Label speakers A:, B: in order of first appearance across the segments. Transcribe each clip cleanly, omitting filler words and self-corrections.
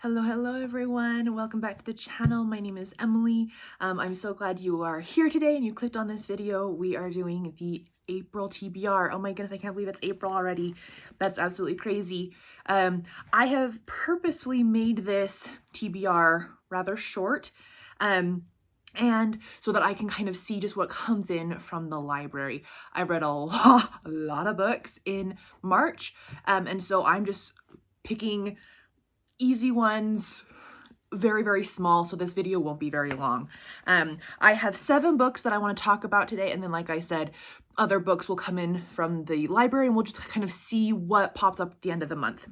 A: Hello everyone. Welcome back to the channel. My name is Emily. I'm so glad you are here today and you clicked on this video. We are doing the April TBR. Oh my goodness, I can't believe it's April already. That's absolutely crazy. I have purposely made this TBR rather short. And so that I can kind of see just what comes in from the library. I've read a lot of books in March, and so I'm just picking easy ones, very small, so this video won't be very long. I have 7 books that I want to talk about today, and then like I said, other books will come in from the library and we'll just kind of see what pops up at the end of the month.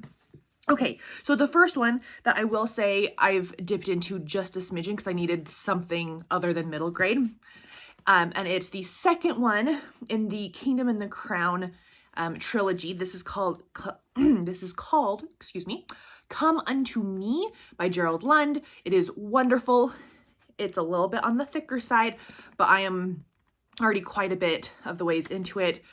A: Okay, so the first one that I will say I've dipped into just a smidgen because I needed something other than middle grade. And it's the second one in the Kingdom and the Crown trilogy. This is called, excuse me, Come Unto Me by Gerald Lund. It is wonderful. It's a little bit on the thicker side, but I am already quite a bit of the ways into it.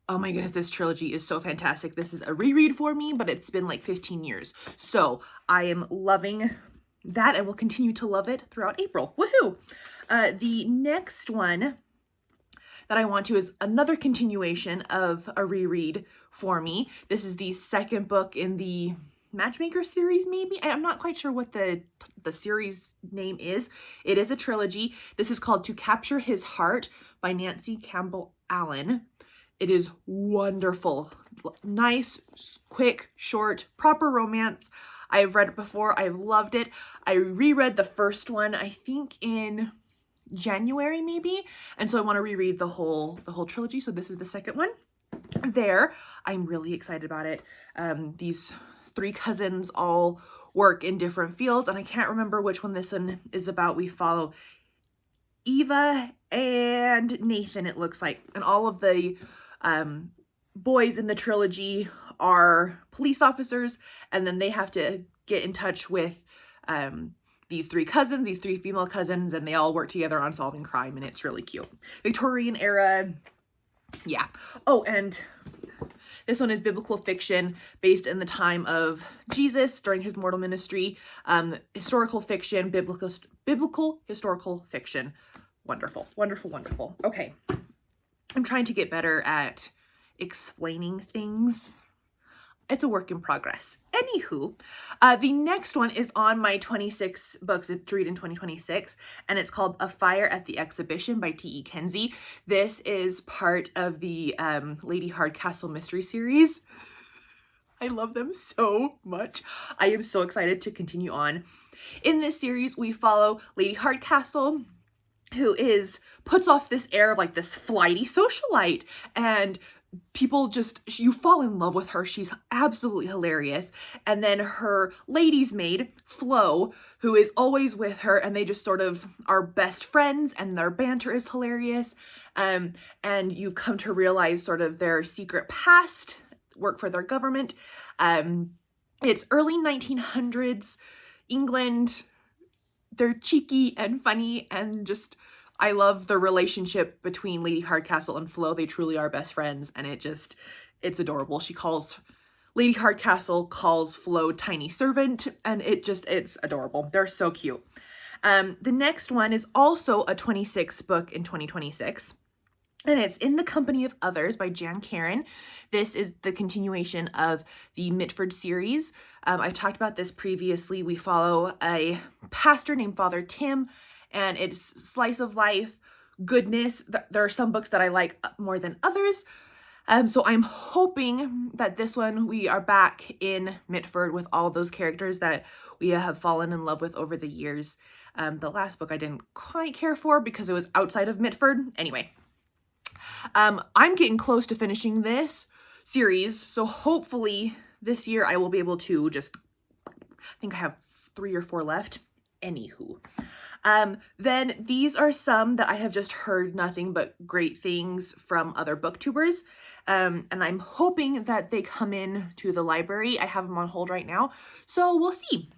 A: Oh my goodness, this trilogy is so fantastic. This is a reread for me, but it's been like 15 years. So I am loving that and will continue to love it throughout April. Woohoo! The next one that I want to is another continuation of a reread for me. This is the second book in the Matchmaker series, maybe? I'm not quite sure what the series name is. It is a trilogy. This is called To Capture His Heart by Nancy Campbell Allen. It is wonderful. Nice, quick, short, proper romance. I've read it before. I've loved it. I reread the first one, I think in January maybe, and so I want to reread the whole trilogy. So this is the second one. I'm really excited about it. These 3 cousins all work in different fields, and I can't remember which one this one is about. We follow Eva and Nathan, it looks like, and all of the boys in the trilogy are police officers, and then they have to get in touch with these 3 cousins, these 3 female cousins, and they all work together on solving crime, and it's really cute. Victorian era, yeah. Oh, and this one is biblical fiction based in the time of Jesus during his mortal ministry. Historical fiction, biblical historical fiction. Wonderful, wonderful, wonderful. Okay, I'm trying to get better at explaining things. It's a work in progress. Anywho, the next one is on my 26 books to read in 2026, and it's called A Fire at the Exhibition by T.E. Kenzie. This is part of the Lady Hardcastle mystery series. I love them so much. I am so excited to continue on. In this series, we follow Lady Hardcastle, who puts off this air of like this flighty socialite, and people you fall in love with her. She's absolutely hilarious. And then her lady's maid, Flo, who is always with her, and they just sort of are best friends, and their banter is hilarious. And you come to realize sort of their secret past, work for their government. It's early 1900s England. They're cheeky and funny, and just I love the relationship between Lady Hardcastle and Flo. They truly are best friends, and it's adorable. Lady Hardcastle calls Flo tiny servant, and it's adorable. They're so cute. The next one is also a 26 book in 2026, and it's In the Company of Others by Jan Karen. This is the continuation of the Mitford series. I've talked about this previously. We follow a pastor named Father Tim, and it's slice of life goodness. There are some books that I like more than others. So I'm hoping that this one, we are back in Mitford with all those characters that we have fallen in love with over the years. The last book I didn't quite care for because it was outside of Mitford. Anyway, I'm getting close to finishing this series, so hopefully this year I will be able to I think I have 3 or 4 left. Anywho. Then these are some that I have just heard nothing but great things from other booktubers. And I'm hoping that they come in to the library. I have them on hold right now, so we'll see.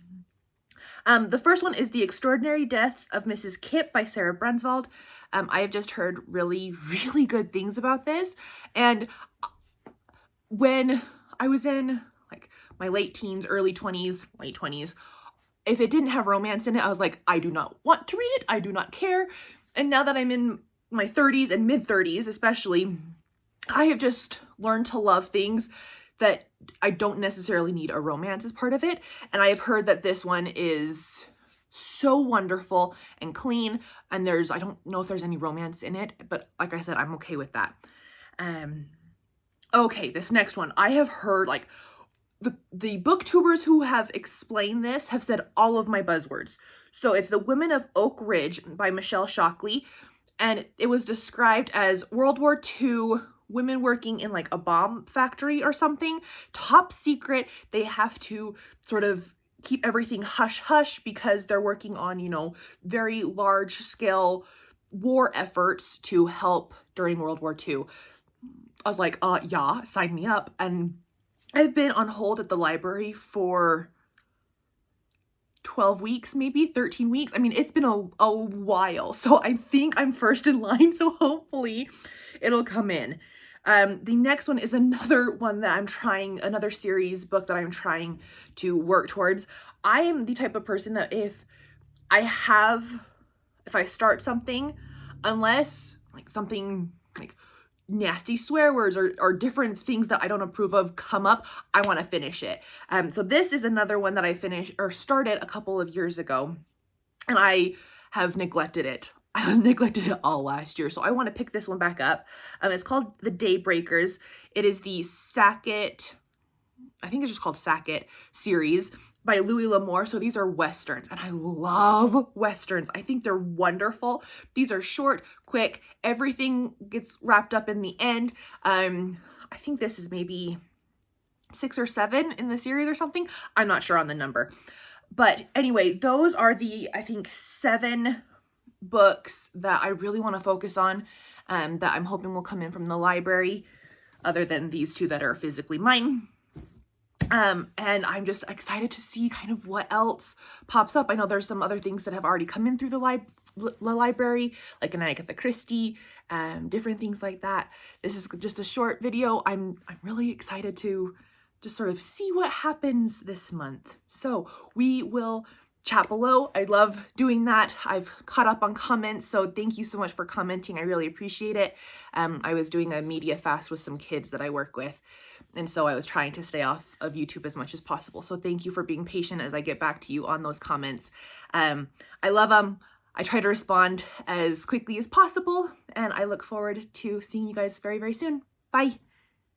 A: The first one is The Extraordinary Deaths of Mrs. Kipp by Sarah Brunswald. I have just heard really good things about this. And when I was in like my late teens, early 20s, late 20s, if it didn't have romance in it, I was like, I do not want to read it. I do not care. And now that I'm in my 30s and mid 30s, especially, I have just learned to love things that I don't necessarily need a romance as part of it. And I have heard that this one is so wonderful and clean. And I don't know if there's any romance in it, but like I said, I'm okay with that. Okay, this next one, I have heard like the booktubers who have explained this have said all of my buzzwords. So it's The Women of Oak Ridge by Michelle Shockley. And it was described as World War II women working in like a bomb factory or something. Top secret. They have to sort of keep everything hush hush because they're working on, you know, very large scale war efforts to help during World War II. I was like, yeah, sign me up. And I've been on hold at the library for 12 weeks, maybe 13 weeks. I mean, it's been a while. So I think I'm first in line. So hopefully it'll come in. The next one is another one that I'm trying, another series book that I'm trying to work towards. I am the type of person that if I start something, unless like something like nasty swear words or different things that I don't approve of come up, I want to finish it. So this is another one that I finished or started a couple of years ago, and I have neglected it. I neglected it all last year, so I want to pick this one back up. It's called The Daybreakers. It is the Sackett, I think it's just called Sackett series by Louis L'Amour. So these are Westerns, and I love Westerns. I think they're wonderful. These are short, quick, everything gets wrapped up in the end. I think this is maybe 6 or 7 in the series or something. I'm not sure on the number. But anyway, those are the, I think, 7 books that I really want to focus on, that I'm hoping will come in from the library, other than these 2 that are physically mine. And I'm just excited to see kind of what else pops up. I know there's some other things that have already come in through the library, like an Agatha Christie, different things like that. This is just a short video. I'm really excited to just sort of see what happens this month. So we will chat below. I love doing that. I've caught up on comments, so thank you so much for commenting. I really appreciate it. I was doing a media fast with some kids that I work with, and so I was trying to stay off of YouTube as much as possible. So thank you for being patient as I get back to you on those comments. I love them. I try to respond as quickly as possible, and I look forward to seeing you guys very, very soon. Bye.